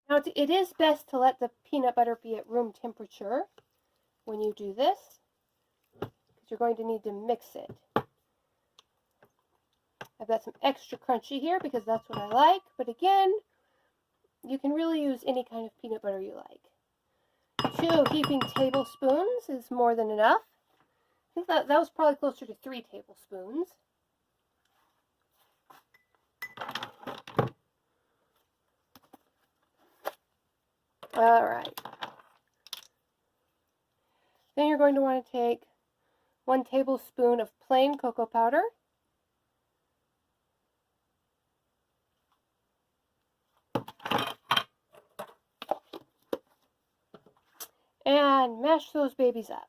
Now, it is best to let the peanut butter be at room temperature when you do this, because you're going to need to mix it. I've got some extra crunchy here because that's what I like, but again, you can really use any kind of peanut butter you like. 2 heaping tablespoons is more than enough. I think that was probably closer to 3 tablespoons. All right. Then you're going to want to take 1 tablespoon of plain cocoa powder. And mash those babies up.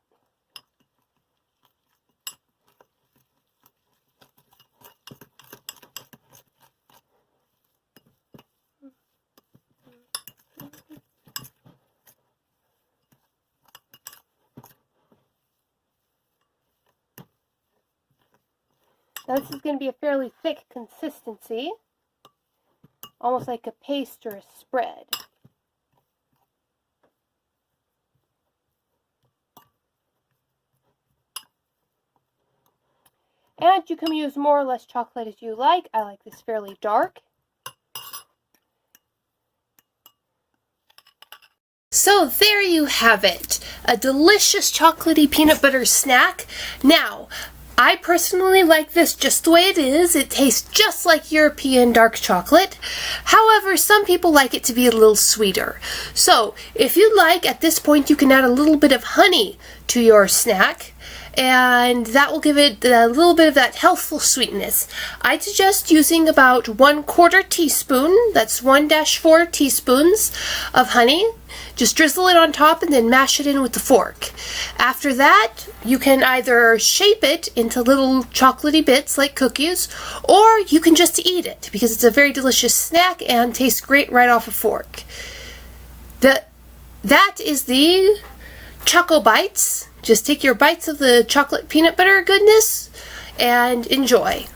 Now this is going to be a fairly thick consistency, almost like a paste or a spread. And you can use more or less chocolate as you like. I like this fairly dark. So there you have it, a delicious chocolatey peanut butter snack. Now, I personally like this just the way it is. It tastes just like European dark chocolate. However, some people like it to be a little sweeter. So, if you'd like, at this point you can add a little bit of honey to your snack, and that will give it a little bit of that healthful sweetness. I'd suggest using about 1/4 teaspoon, that's 1-4 teaspoons of honey. Just drizzle it on top and then mash it in with the fork. After that, you can either shape it into little chocolatey bits like cookies, or you can just eat it because it's a very delicious snack and tastes great right off a fork. That is the Chocobites. Just take your bites of the chocolate peanut butter goodness and enjoy.